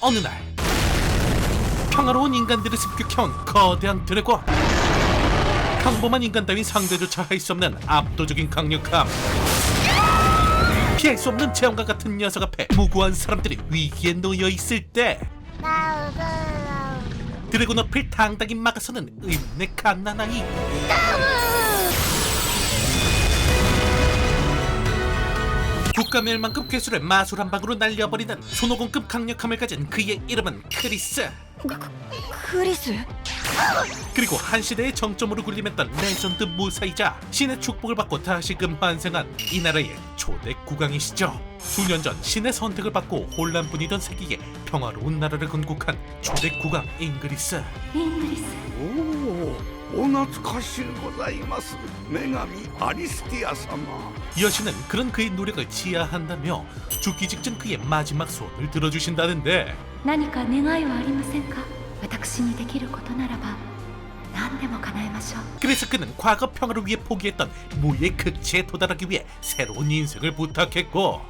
어느 날 평화로운 인간들을 습격해온 거대한 드래곤. 평범한 인간 따윈 상대조차 할 수 없는 압도적인 강력함. 피할 수 없는 재앙과 같은 녀석 앞에 무고한 사람들이 위기에 놓여 있을 때 드래곤 앞을 당당히 막아서는 의문의 갓난아이. 국가멸망급 괴수를 마술 한 방으로 날려버리는 손오공급 강력함을 가진 그의 이름은 크리스. 크리스? 그리고 한 시대의 정점으로 군림했던 레전드 무사이자 신의 축복을 받고 다시금 환생한 이 나라의 초대 국왕이시죠. 수년 전 신의 선택을 받고 혼란뿐이던 세계에 평화로운 나라를 건국한 초대 국왕 잉그리스. お懐かしゅうございます。女神アリスティア様。 여신은 그런 그의 노력을 지하한다며 죽기 직전 그의 마지막 소원을 들어주신다는데 何か願いはありませんか？私にできることならば何でも叶えましょう。 그래서 그는 과거 평화를 위해 포기했던 무의 극치에 도달하기 위해 새로운 인생을 부탁했고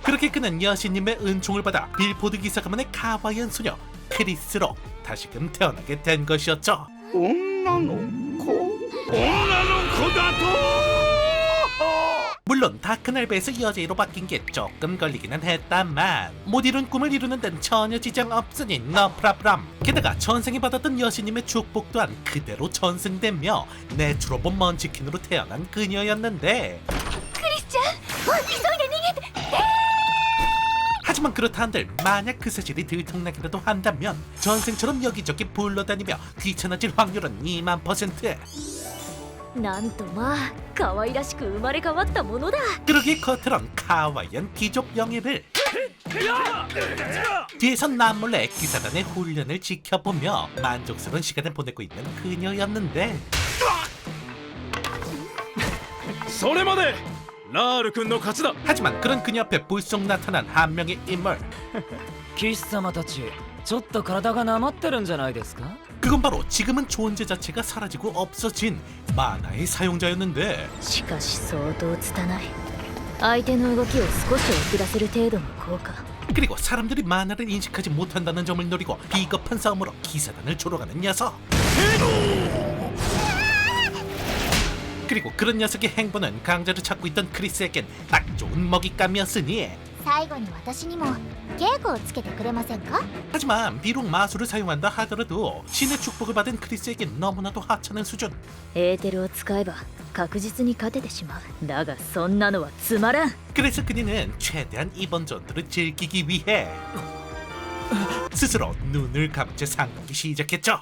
그렇게 그는 여신님의 은총을 받아 빌보드 기사 가문의 가와이한 소녀 크리스로 다시금 태어나게 된 것이었죠. 女の子だと。 물론 다크날베에서 여자애로 바뀐 게 조금 걸리기는 했다만 못 이룬 꿈을 이루는 데는 전혀 지장 없으니 no problem. 게다가 전생에 받았던 여신님의 축복 또한 그대로 전승되며 내추로본 먼치킨으로 태어난 그녀였는데 하지만 그렇다 한들 만약 그 사실이 들통나기라도 한다면 전생처럼 여기저기 불러다니며 귀찮아질 확률은 20000%. なんとまあ可愛らしく生まれ変わったものだ。 그러기에 겉으론 카와이한 귀족 영예를 뒤에선 남몰래 기사단의 훈련을 지켜보며 만족스러운 시간을 보내고 있는 그녀였는데 それまでラール君の勝ちだ。 하지만 그런 그녀 앞에 불쑥 나타난 한 명의 인물. 騎士様たちちょっと体がなまってるんじゃないですか？ 그건 바로 지금은 존재 자체가 사라지고 없어진 만화의 사용자였는데 しかし相当拙い。相手の動きを少し遅らせる程度の効果。 그리고 사람들이 만화를 인식하지 못한다는 점을 노리고 비겁한 싸움으로 기사단을 조롱하는 녀석. 그리고 그런 녀석의 행보는 강자를 찾고 있던 크리스에겐 딱 좋은 먹잇감이었으니 最後に私にも稽古をつけてくれませんか？ 하지만 비록 마술을 사용한다 하더라도 신의 축복을 받은 크리스에겐 너무나도 하찮은 수준. エーテルを使えば確実に勝ててしまう。だがそんなのはつまらん。 그래서 그녀는 최대한 이번 전투를 즐기기 위해 스스로 눈을 감채 상하기 시작했죠.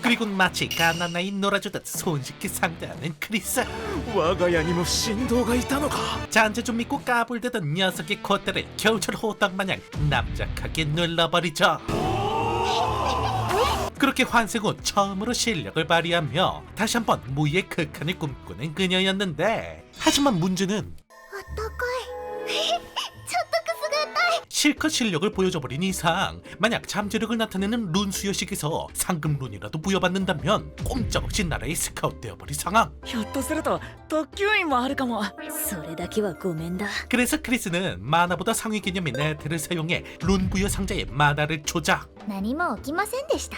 그리고 마치 가난아이 놀아주듯 손쉽게 상대하는 크리스. 我が家にも神童がいたのか。 잔재 좀 믿고 까불대던 녀석의 콧대를 겨울철 호떡 마냥 납작하게 눌러버리죠. 그렇게 환생 후 처음으로 실력을 발휘하며 다시 한번 무의 극한을 꿈꾸는 그녀였는데 하지만 문제는 あったかいちょっとくすぐったい 실컷 실력을 보여줘버린 이상 만약 잠재력을 나타내는 룬 수여식에서 상금룬이라도 부여받는다면 꼼짝없이 나라에 스카웃 되어버릴 상황. ひょっとすると特級員もあるかも。それだけはごめんだ。 그래서 크리스는 마나보다 상위 개념인 네트를 사용해 룬 부여 상자에 마나를 조작. 何も起きませんでした。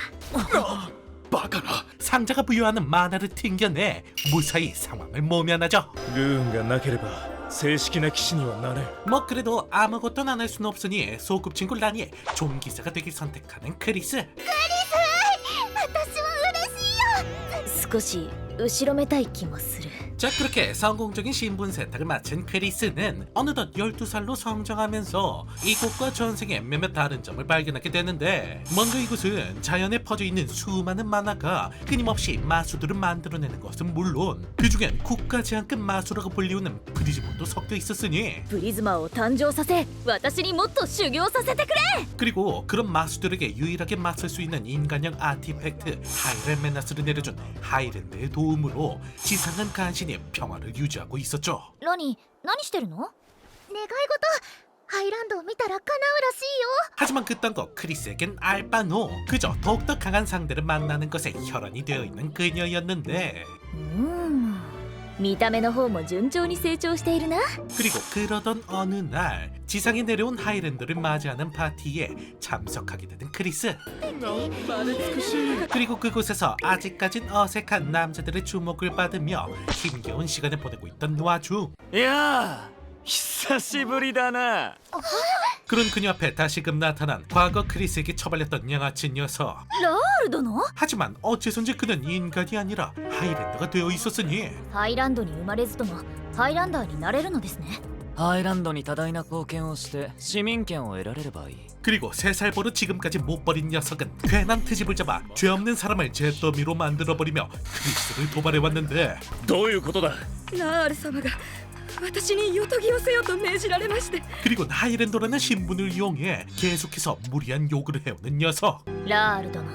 バカな。 상자가 부여하는 마나를 튕겨내 무사히 상황을 모면하죠. ルーンがなければ正式な騎士にはなれん。 뭐 그래도 아무것도 안 할 수는 없으니 소꿉 친구 라니의 종기사가 되길 선택하는 크리스. 私は嬉しいよ。少し後ろめたい気もする。 자 그렇게 성공적인 신분 세탁을 마친 크리스는 어느덧 12살로 성장하면서 이곳과 전생의 몇몇 다른 점을 발견하게 되는데 먼저 이곳은 자연에 퍼져있는 수많은 만화가 끊임없이 마수들을 만들어내는 것은 물론 그 중엔 국가 제한급 마수라고 불리우는 프리즈몬도 섞여 있었으니 プリズマを誕生させ私にもっと修行させてくれ。 그리고 그런 마수들에게 유일하게 맞설 수 있는 인간형 아티팩트 하이렌 메나스를 내려준 하이랜드의 도움으로 지상한 간신히 평화를 유지하고 있었죠. ロニー、何してるの？願い事。ハイランドを見たら叶うらしいよ。 하지만 그딴 거 크리스에겐 알바노. 그저 더욱더 강한 상대를 만나는 것에 혈안이 되어 있는 그녀였는데 見た目の方も順調に成長しているな。 그리고 그러던 어느 날 지상에 내려온 하이랜더를 맞이하는 파티에 참석하게 되는 크리스. 그리고 그곳에서 아직까진 어색한 남자들의 주목을 받으며 힘겨운 시간을 보내고 있던 와중 いやー久しぶりだな。 그런 그녀 앞에 다시금 나타난 과거 크리스에게 처발렸던 양아치 녀석. ラール殿？ 하지만 어째선지 그는 인간이 아니라 하이랜더가 되어 있었으니 ハイランドに生まれずともハイランダーになれるのですね。ハイランドに多大な貢献をして市民権を得られればいい。 그리고 3살 버릇 지금까지 못 버린 녀석은 괜한 트집을 잡아 죄 없는 사람을 잿더미로 만들어버리며 크리스를 도발해왔는데 どういうことだ。ラール様が私によとぎをせよと命じられまして。 그리고 하이랜더라는 신분을 이용해 계속해서 무리한 요구를 해오는 녀석. ラール殿、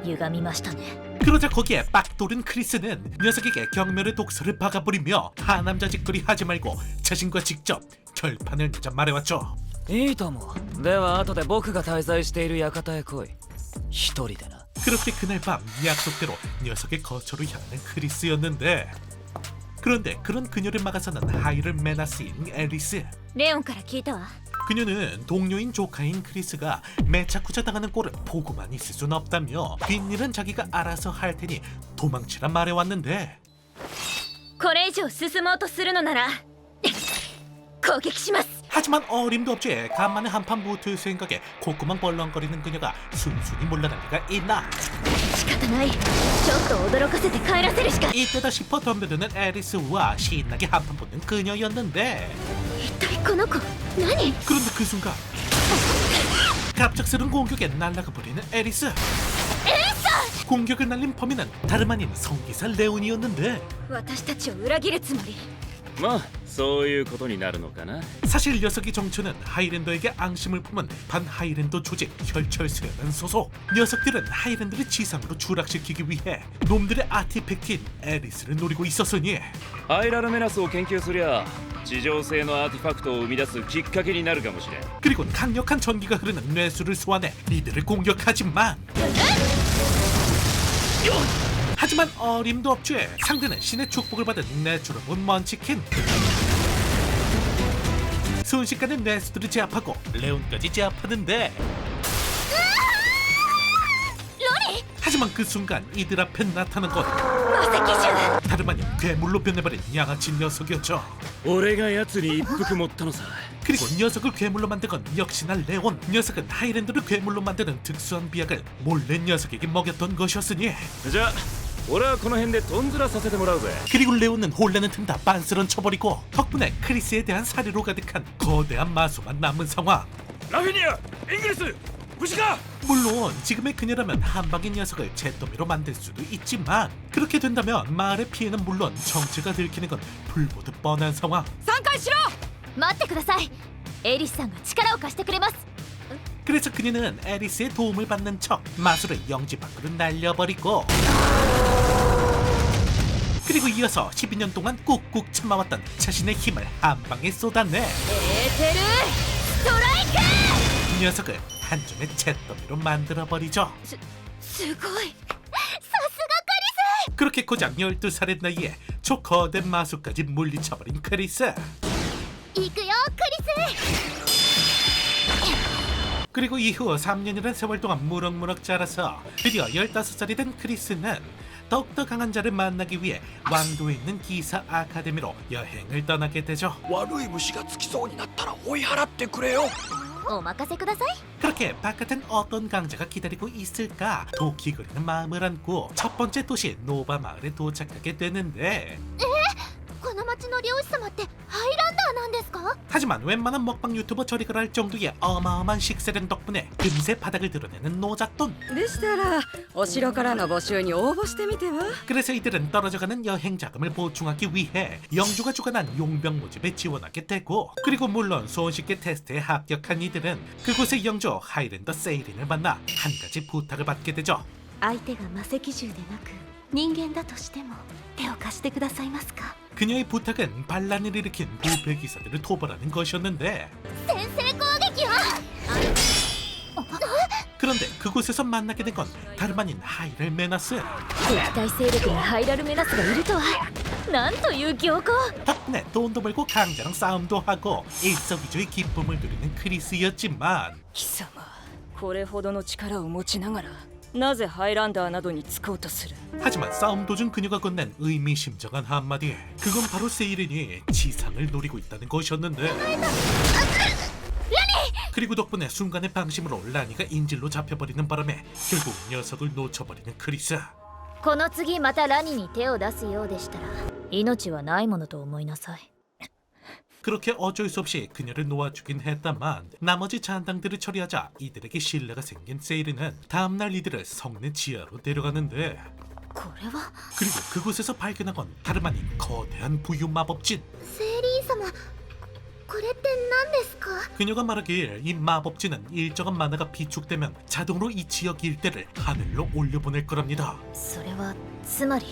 歪みましたね。 그러자 거기에 빡도른 크리스는 녀석에게 경멸의 독서를 박아버리며 하남자 짓거리 하지 말고 자신과 직접 결판을 내자 말해왔죠. いいとも。では後で僕が滞在している館へ来い。一人でな。 그렇게 그날 밤 약속대로 녀석의 거처로 향하는 크리스였는데 그런데 그런 그녀를 막아서는 하이를 메나스인 앨리스. レオンから聞いたわ。 그녀는 동료인 조카인 크리스가 매차쿠자 당하는 꼴을 보고만 있을 순 없다며 뒷일은 자기가 알아서 할 테니 도망치라 말해왔는데 これ以上進もうとするのなら攻撃します。 하지만 어림도 없지 간만에 한판 붙을 생각에 콧구멍 벌렁거리는 그녀가 순순히 물러날 리가 있나. 仕方ない。ちょっと驚かせて帰らせるしか。 이때다 싶어 덤벼드는 앨리스와 신나게 한판 붙는 그녀였는데 一体この子何？ 그런데 그 순간 갑작스런 공격에 날아가 버리는 앨리스. 공격을 날린 범인은 다름 아닌 성기사 레온이었는데 私たちを裏切るつもり？まあそういうことになるのかな。 사실 녀석의 정체는 하이랜더에게 앙심을 품은 반하이랜더 조직 혈철수라는 소속. 녀석들은 하이랜더를 지상으로 추락시키기 위해 놈들의 아티팩트인 앨리스를 노리고 있었으니 ハイラルメナスを研究すりゃ地上性のアーティファクトを生み出すきっかけになるかもしれん。 그리고 강력한 전기가 흐르는 뇌수를 소환해 이들을 공격하지만 하지만 어림도 없지. 상대는 신의 축복을 받은 내추럴본 먼치킨. 순식간에 뇌수들을 제압하고 레온까지 제압하는데 하지만 그 순간 이들 앞에 나타난 건 魔石獣！ 다름 아닌 괴물로 변해버린 양아치 녀석이었죠. 俺が奴に一服持ったのさ。 그리고 녀석을 괴물로 만든 건 역시나 레온. 녀석은 하이랜드를 괴물로 만드는 특수한 비약을 몰래 녀석에게 먹였던 것이었으니 じゃあ俺はこの辺でトンズラさせてもらうぜ。 그리고 레온은 혼란을 틈타 빤스런 쳐버리고 덕분에 크리스에 대한 사리로 가득한 거대한 마소만 남은 상황. ラフィニア、イングリス、無事か。 물론 지금의 그녀라면 한방의 녀석을 잿더미로 만들 수도 있지만 그렇게 된다면 마을의 피해는 물론 정체가 들키는 건 불보듯 뻔한 상황. 参加しろ。待ってください。エリスさんが力を貸してくれます。 그래서 그녀는 앨리스의 도움을 받는 척 마술을 영지 밖으로 날려버리고 그리고 이어서 12년 동안 꾹꾹 참아왔던 자신의 힘을 한 방에 쏟아내 エーテルストライク！ 녀석을 한 줌의 잿더미로 만들어버리죠. すごい。さすがカリス！ 그렇게 고작 12살의 나이에 저 거대 마술까지 물리쳐버린 크리스. 行くよクリス！ 그리고 이후 3년이란 세월 동안 무럭무럭 자라서 드디어 15살이 된 크리스는 더욱더 강한 자를 만나기 위해 왕도에 있는 기사 아카데미로 여행을 떠나게 되죠. 悪い虫がつきそうになったら追い払ってくれよ。お任せください。 그렇게 바깥엔 어떤 강자가 기다리고 있을까 도끼거리는 마음을 안고 첫 번째 도시 노바 마을에 도착하게 되는데 この町の漁師様ってハイランダーなんですか？ 하지만 웬만한 먹방 유튜버 저리가 할 정도의 어마어마한 식세련 덕분에 금세 바닥을 드러내는 노잣돈. でしたらお城からの募集に応募してみては。 그래서 이들은 떨어져가는 여행 자금을 보충하기 위해 영주가 주관한 용병 모집에 지원하게 되고 그리고 물론 손쉽게 테스트에 합격한 이들은 그곳의 영주 하이랜더 세이린을 만나 한 가지 부탁을 받게 되죠. 相手が魔石獣でなく人間だとしても手を貸してくださいますか？ 그녀의 부탁은 반란을 일으킨 부패 기사들을 토벌하는 것이었는데 先制攻撃は？ 그런데 그곳에서 만나게 된 건 다름 아닌 하이를 메나스. 敵対勢力にハイラルメナスがいるとは。なんという行幸。 덕분에 돈도 벌고 강자랑 싸움도 하고 일석이조의 기쁨을 누리는 크리스였지만 貴様これほどの力を持ちながらなぜハイランダーなどにつこうとする。 하지만 싸움 도중 그녀가 건넨 의미심장한 한마디, 그건 바로 세이렌이 지상을 노리고 있다는 것이었는데 그리고 덕분에 순간의 방심으로 라니가 인질로 잡혀버리는 바람에 결국 녀석을 놓쳐버리는 크리스. この次またラニに手を出すようでしたら命はないものと思いなさい。 그렇게 어쩔 수 없이 그녀를 놓아주긴 했다만 나머지 잔당들을 처리하자 이들에게 신뢰가 생긴 세이렌은 다음날 이들을 성내 지하로 데려가는데 これは 그리고 그곳에서 발견한 다름 아닌 거대한 부유 마법진. セイリーン様、これって何ですか？ 그녀가 말하길 이 마법진은 일정한 만화가 비축되면 자동으로 이 지역 일대를 하늘로 올려보낼 거랍니다. それはつまり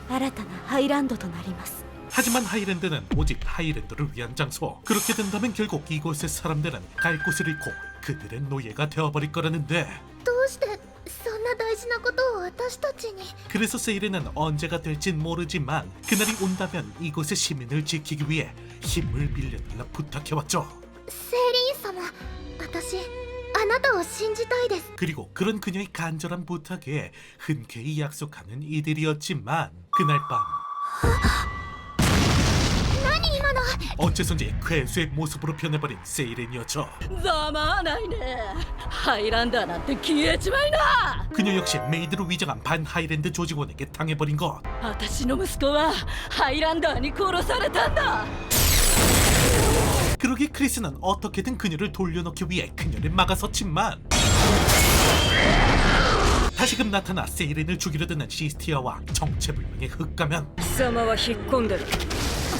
新たなハイランドとなります。 하지만 하이랜드는 오직 하이랜드를 위한 장소. 그렇게 된다면 결국 이곳의 사람들은 갈 곳을 잃고 그들의 노예가 되어버릴 거라는데 どうしてそんな大事なことを私たちに。 그래서 세이렌은 언제가 될진 모르지만 그날이 온다면 이곳의 시민을 지키기 위해 힘을 빌려달라 부탁해왔죠. セイリーン様、私あなたを信じたいです。 그리고 그런 그녀의 간절한 부탁에 흔쾌히 약속하는 이들이었지만 그날 밤 何今の。 어째선지 괴수의 모습으로 변해버린 세이렌이었죠. ざまあないね。ハイランダーなんて消えちまいな。 그녀 역시 메이드로 위장한 반 하이랜드 조직원에게 당해버린 것. 私の息子はハイランダーに殺されたんだ。 그러기 크리스는 어떻게든 그녀를 돌려놓기 위해 그녀를 막아섰지만 다시금 나타나 세이렌을 죽이려 드는 시스티아와 정체불명의 흑가면. 貴様は引っ込んでる。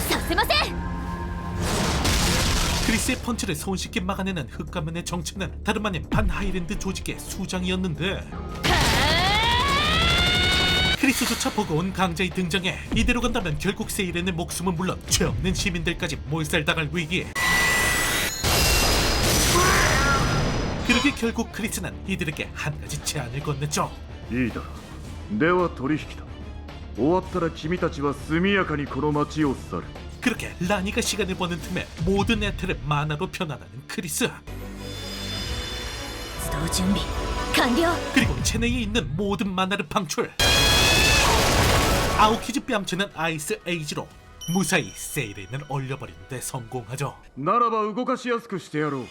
させません。 크리스의 펀치를 손쉽게 막아내는 흑가면의 정체는 다름 아닌 반 하이랜드 조직의 수장이었는데 크리스조차 버거운 강자의 등장에 이대로 간다면 결국 세이렌의 목숨은 물론 죄 없는 시민들까지 몰살당할 위기. 그러게 결국 크리스는 이들에게 한 가지 제안을 건넸죠. いいだでは取引だ終わったら君たちは速やかにこの町を去る 그렇게 라니가 시간을 버는 틈에 모든 애틀을 만화로 변환하는 크리스. 出動準備完了。 그리고 체내에 있는 모든 만화를 방출. 아오키즈 뺨치는 아이스 에이지로 무사히 세이렌을 얼려버린 데 성공하죠. ならば動かしやすくしてやろう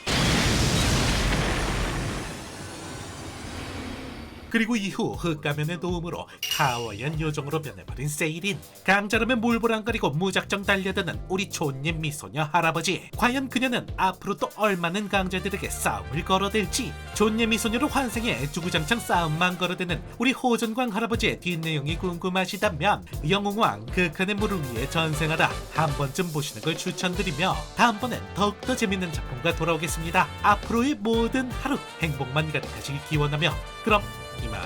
그리고 이후 흑가면의 도움으로 카와이한 요정으로 변해버린 세이린. 강자라면 몰볼 안 가리고 무작정 달려드는 우리 촌님 미소녀 할아버지. 과연 그녀는 앞으로 또 얼마는 강자들에게 싸움을 걸어댈지. 촌님 미소녀로 환생해 주구장창 싸움만 걸어대는 우리 호전광 할아버지의 뒷내용이 궁금하시다면 영웅왕 극한의 물을 위해 전생하다 한 번쯤 보시는 걸 추천드리며 다음번엔 더욱더 재밌는 작품과 돌아오겠습니다. 앞으로의 모든 하루 행복만 가득하시길 기원하며 그럼 이만